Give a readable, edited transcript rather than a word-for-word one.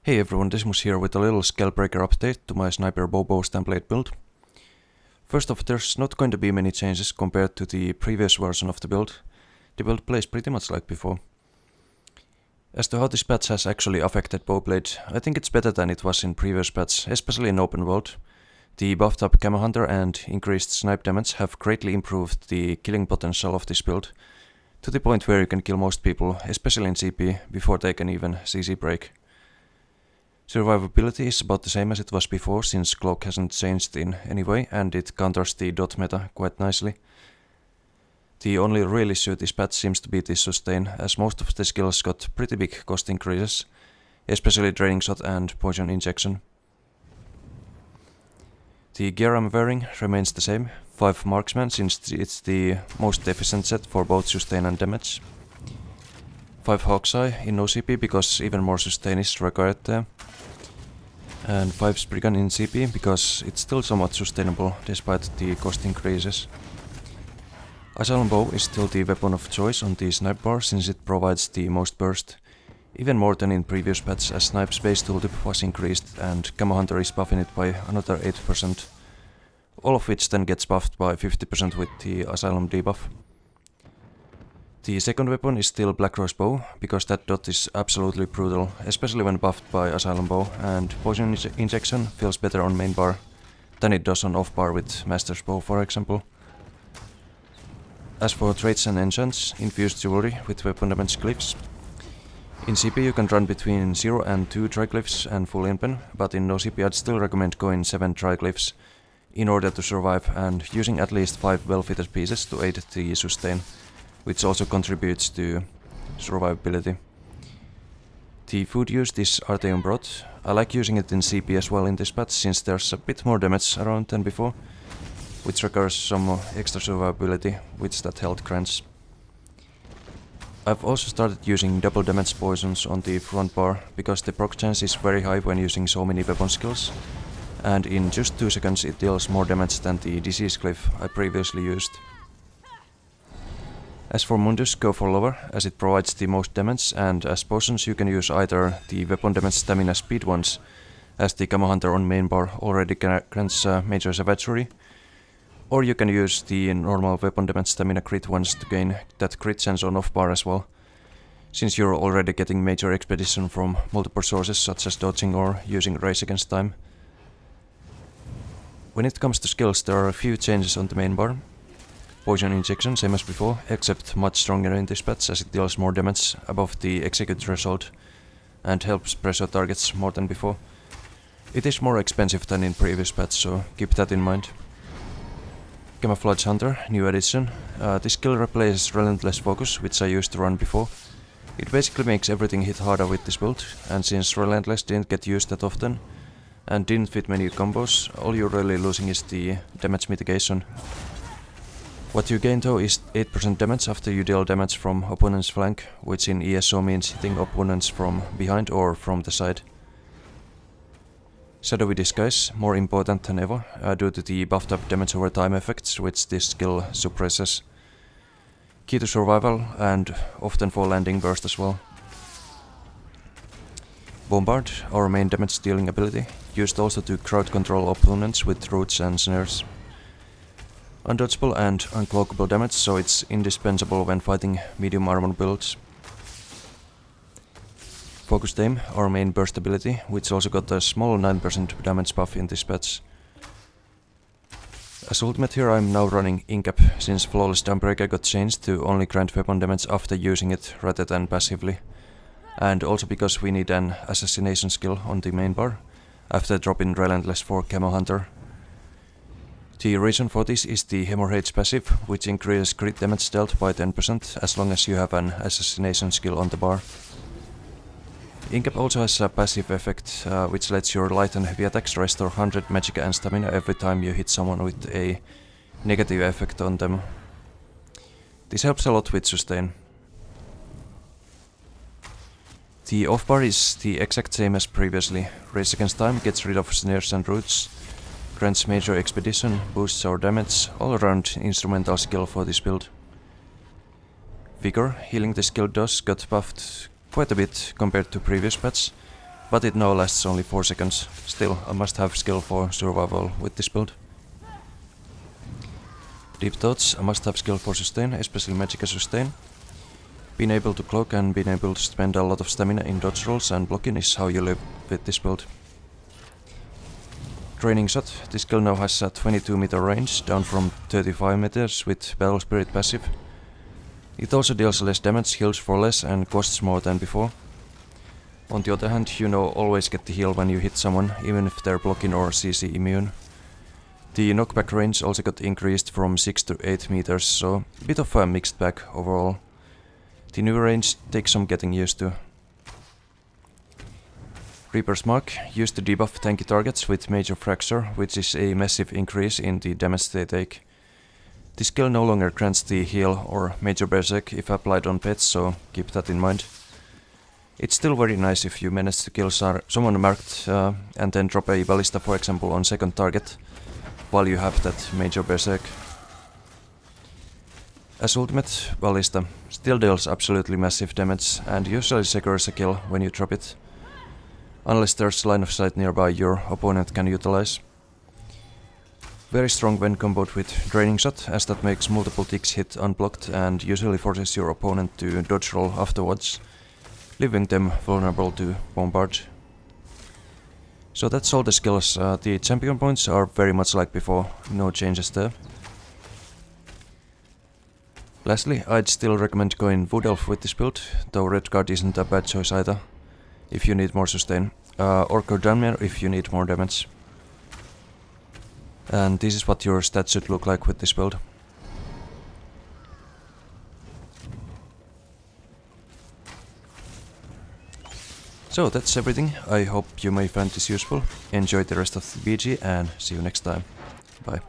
Hey everyone, Desmus here with a little Scalebreaker update to my Sniper Bobo Stamblade build. First off, there's not going to be many changes compared to the previous version of the build. The build plays pretty much like before. As to how this patch has actually affected Bowblade, I think it's better than it was in previous patch, especially in open world. The buffed up Camo Hunter and increased snipe damage have greatly improved the killing potential of this build, to the point where you can kill most people, especially in CP, before they can even CC break. Survivability is about the same as it was before, since Cloak hasn't changed in any way, and it counters the dot meta quite nicely. The only real issue this patch seems to be the sustain, as most of the skills got pretty big cost increases, especially Draining Shot and Poison Injection. The gear I'm wearing remains the same, 5 Marksman, since it's the most efficient set for both sustain and damage. 5 Hawkeye in noCP because even more sustain is required there. And 5 Spriggan in CP because it's still somewhat sustainable despite the cost increases. Asylum Bow is still the weapon of choice on the snipe bar since it provides the most burst, even more than in previous patch as snipe's base tooltip was increased and Camo Hunter is buffing it by another 8%, all of which then gets buffed by 50% with the Asylum debuff. The second weapon is still Black Rose Bow, because that dot is absolutely brutal, especially when buffed by Asylum Bow, and Poison Injection feels better on main bar than it does on off bar with Master's Bow, for example. As for traits and enchants, Infused Jewelry with weapon damage glyphs. In CP you can run between 0 and 2 triglyphs and full impen, but in noCP I'd still recommend going 7 triglyphs in order to survive and using at least 5 well-fitted pieces to aid the sustain, which also contributes to survivability. The food used is Arteum Broth. I like using it in CP as well in this patch since there's a bit more damage around than before, which requires some extra survivability, which that health grants. I've also started using double damage poisons on the front bar, because the proc chance is very high when using so many weapon skills, and in just 2 seconds it deals more damage than the disease glyph I previously used. As for Mundus, go for lower, as it provides the most damage, and as potions you can use either the weapon damage stamina speed ones, as the Camo Hunter on main bar already grants major savagery, or you can use the normal weapon damage stamina crit ones to gain that crit chance on off bar as well, since you're already getting major expedition from multiple sources such as dodging or using race against time. When it comes to skills, there are a few changes on the main bar. Poison Injection, same as before, except much stronger in this patch as it deals more damage above the execute threshold and helps pressure targets more than before. It is more expensive than in previous patch, so keep that in mind. Camouflage Hunter, new edition. This skill replaces Relentless Focus, which I used to run before. It basically makes everything hit harder with this build, and since Relentless didn't get used that often and didn't fit many combos, all you're really losing is the damage mitigation. What you gain though is 8% damage after you deal damage from opponent's flank, which in ESO means hitting opponents from behind or from the side. Shadowy Disguise, more important than ever, due to the buffed up damage over time effects which this skill suppresses. Key to survival and often for landing burst as well. Bombard, our main damage dealing ability, used also to crowd control opponents with roots and snares. Undodgeable and uncloakable damage, so it's indispensable when fighting medium armor builds. Focused Aim, our main burst ability, which also got a small 9% damage buff in this patch. As ultimate here I'm now running Incap, since Flawless Dawnbreaker got changed to only grant weapon damage after using it rather than passively. And also because we need an assassination skill on the main bar, after dropping Relentless for Camo Hunter. The reason for this is the Hemorrhage passive, which increases crit damage dealt by 10% as long as you have an assassination skill on the bar. Incap also has a passive effect, which lets your light and heavy attacks restore 100 magicka and stamina every time you hit someone with a negative effect on them. This helps a lot with sustain. The off bar is the exact same as previously. Race Against Time gets rid of snares and roots, grants major expedition, boosts our damage, all around instrumental skill for this build. Vigor, healing the skill does got buffed quite a bit compared to previous patch, but it now lasts only 4 seconds. Still, I must have skill for survival with this build. Deep Thoughts, I must have skill for sustain, especially Magicka sustain. Being able to cloak and being able to spend a lot of stamina in dodge rolls and blocking is how you live with this build. Draining Shot, this skill now has a 22 meter range, down from 35 meters with Battle Spirit passive. It also deals less damage, heals for less and costs more than before. On the other hand, you know always get the heal when you hit someone, even if they're blocking or CC immune. The knockback range also got increased from 6 to 8 meters, so a bit of a mixed bag overall. The new range takes some getting used to. Reaper's Mark, used to debuff tanky targets with Major Fracture, which is a massive increase in the damage they take. This skill no longer grants the heal or Major Berserk if applied on pets, so keep that in mind. It's still very nice if you manage to kill someone marked and then drop a Ballista for example on second target, while you have that Major Berserk. As ultimate, Ballista still deals absolutely massive damage and usually secures a kill when you drop it. Unless there's line of sight nearby your opponent can utilize. Very strong when comboed with Draining Shot, as that makes multiple ticks hit unblocked and usually forces your opponent to dodge roll afterwards, leaving them vulnerable to bombard. So that's all the skills. The champion points are very much like before, no changes there. Lastly, I'd still recommend going Wood Elf with this build, though Red Guard isn't a bad choice either, if you need more sustain. Orc or Dunmer if you need more damage. And this is what your stats should look like with this build. So that's everything. I hope you may find this useful. Enjoy the rest of the BG and see you next time. Bye.